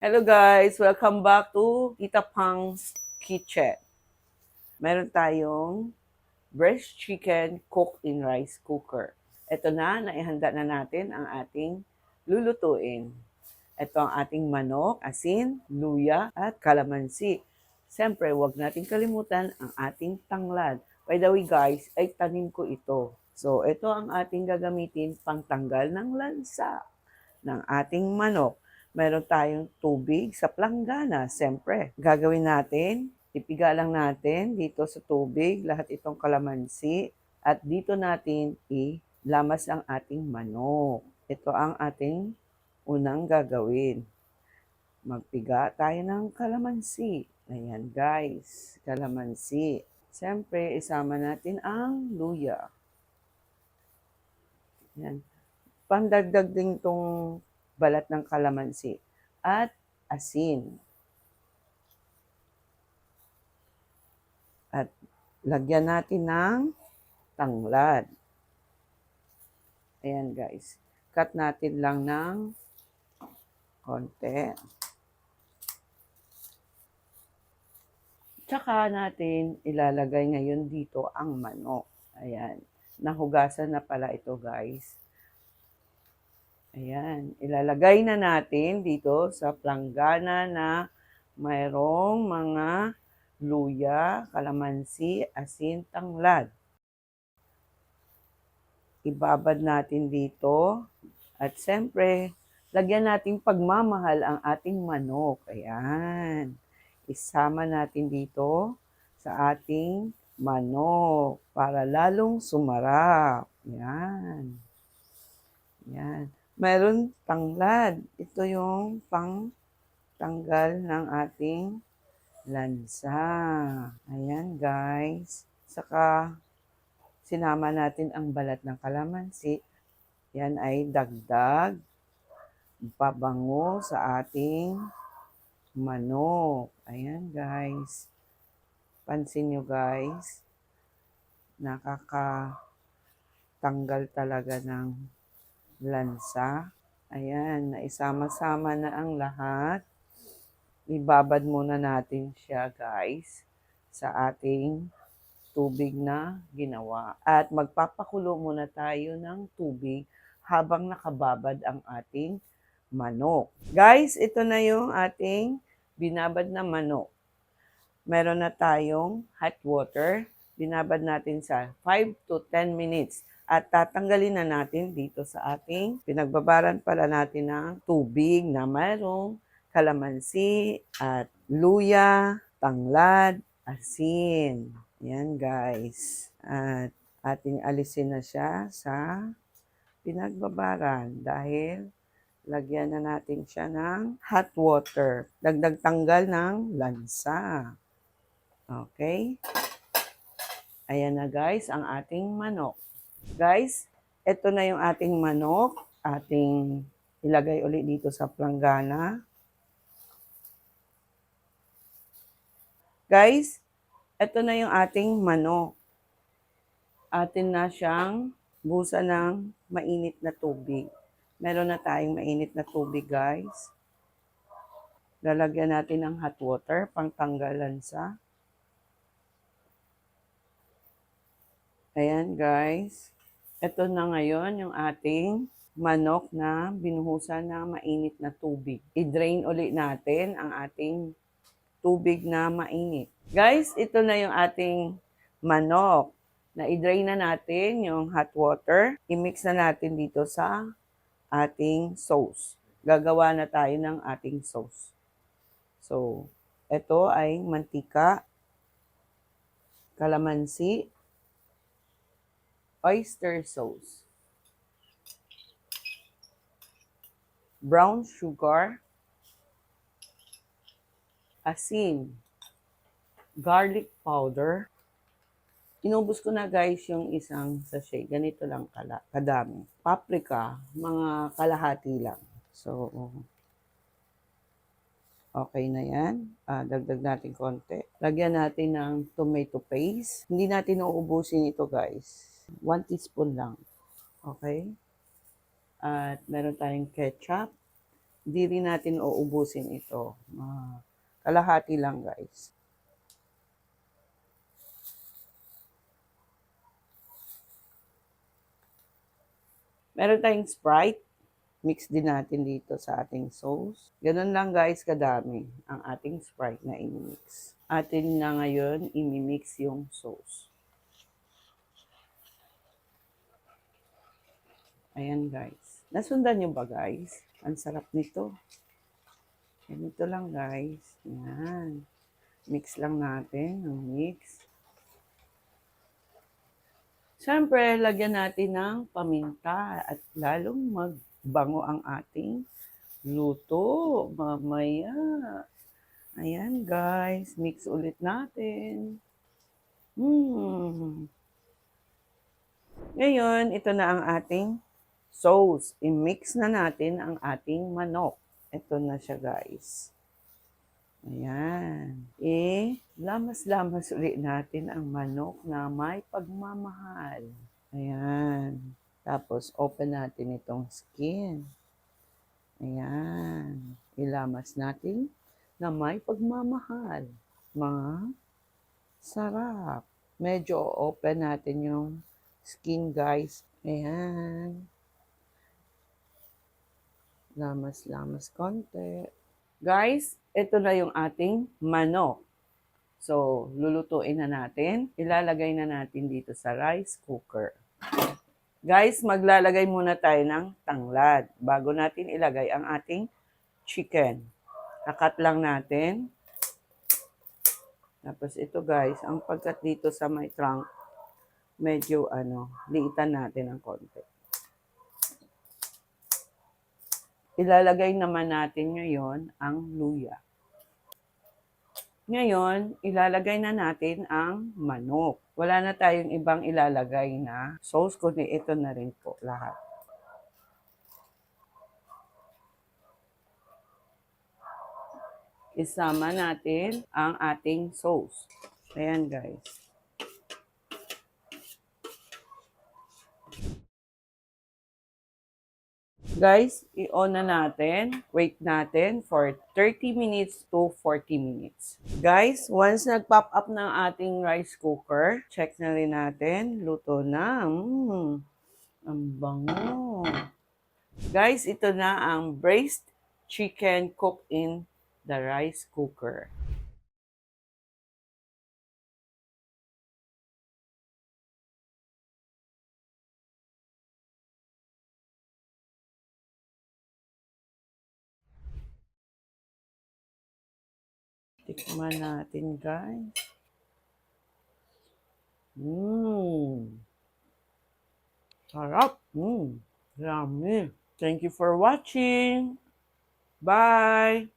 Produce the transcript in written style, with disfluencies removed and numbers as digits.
Hello guys! Welcome back to Tita Pang's Kitchen. Meron tayong breast chicken cooked in rice cooker. Ito na, naihanda na natin ang ating lulutuin. Ito ang ating manok, asin, luya, at kalamansi. Siyempre, huwag natin kalimutan ang ating tanglad. By the way guys, ay tanim ko ito. So, ito ang ating gagamitin pang tanggal ng lansa ng ating manok. Meron tayong tubig sa planggana, siyempre. Gagawin natin, ipiga lang natin dito sa tubig, lahat itong kalamansi, at dito natin ilamas ang ating manok. Ito ang ating unang gagawin. Magpiga tayo ng kalamansi. Ayan guys, kalamansi. Siyempre, isama natin ang luya. Ayan. Pandagdag din tong balat ng kalamansi at asin. At lagyan natin ng tanglad. Ayan guys. Cut natin lang ng konti. Tsaka natin ilalagay ngayon dito ang manok. Ayan. Nahugasan na pala ito guys. Ayan. Ilalagay na natin dito sa planggana na mayroong mga luya, kalamansi, asin, tanglad. Ibabad natin dito. At siyempre, lagyan natin pagmamahal ang ating manok. Ayan. Isama natin dito sa ating manok para lalong sumarap. Ayan. Ayan. Meron tanglad. Ito yung pang tanggal ng ating lansa. Ayan guys. Saka sinama natin ang balat ng kalamansi. Yan ay dagdag pabango sa ating manok. Ayan guys. Pansin nyo guys. Nakakatanggal talaga ng lansa. Ayan, naisama-sama na ang lahat. Ibabad muna natin siya guys sa ating tubig na ginawa. At magpapakulo muna tayo ng tubig habang nakababad ang ating manok. Guys, ito na yung ating binabad na manok. Meron na tayong hot water. Binabad natin sa 5 to 10 minutes. At tatanggalin na natin dito sa ating pinagbabaran pala natin ng tubig na mayroong kalamansi at luya, tanglad, asin. Yan guys. At ating alisin na siya sa pinagbabaran dahil lagyan na natin siya ng hot water. Dagdag tanggal ng lansa. Okay? Ayan na guys ang ating manok. Guys, ito na yung ating manok. Ating ilagay ulit dito sa planggana. Guys, ito na yung ating manok. Atin na siyang busa ng mainit na tubig. Meron na tayong mainit na tubig guys. Lalagyan natin ng hot water pang tanggalan sa. Ayan guys. Ito na ngayon yung ating manok na binuhusan ng mainit na tubig. I-drain ulit natin ang ating tubig na mainit. Guys, ito na yung ating manok. Na i-drain na natin yung hot water. I-mix na natin dito sa ating sauce. Gagawa na tayo ng ating sauce. So, ito ay mantika, kalamansi, oyster sauce, brown sugar, asin, garlic powder. Inubos ko na guys yung isang sachet. Ganito lang kadami. Paprika, mga kalahati lang. So, okay na yan. Dagdag natin konti. Lagyan natin ng tomato paste. Hindi natin uubusin ito guys. 1 teaspoon lang. Okay? At meron tayong ketchup. Di rin natin uubusin ito. Kalahati lang guys. Meron tayong Sprite. Mix din natin dito sa ating sauce. Ganun lang guys kadami ang ating Sprite na imimix. Atin na ngayon imimix yung sauce. Ayan guys. Nasundan nyo ba guys? Ang sarap nito. Ganito lang guys. Ayan. Mix lang natin ang mix. Siyempre, lagyan natin ng paminta at lalong magbango ang ating luto mamaya. Ayan guys, mix ulit natin. Ngayon, ito na ang ating sauce. I-mix na natin ang ating manok. Ito na siya guys. Ayan. Lamas-lamas ulit natin ang manok na may pagmamahal. Ayan. Tapos, open natin itong skin. Ayan. Ilamas natin na may pagmamahal. Mga sarap. Medyo open natin yung skin, guys. Ayan. Lamas-lamas konti. Guys, ito na yung ating manok. So, lulutuin na natin. Ilalagay na natin dito sa rice cooker. Guys, maglalagay muna tayo ng tanglad bago natin ilagay ang ating chicken. Kakat lang natin. Tapos ito guys, ang pagkat dito sa may trunk, medyo liitan natin ng konti. Ilalagay naman natin ngayon ang luya. Ngayon, ilalagay na natin ang manok. Wala na tayong ibang ilalagay na sauce, kundi ito na rin po lahat. Isama natin ang ating sauce. Ayan guys. Guys, i-on na natin. Wait natin for 30 minutes to 40 minutes. Guys, once nag-pop up ng ating rice cooker, check na rin natin. Luto na. Ang bango. Guys, ito na ang braised chicken cooked in the rice cooker. Tikman natin, guys. Sarap. Yummy. Thank you for watching. Bye.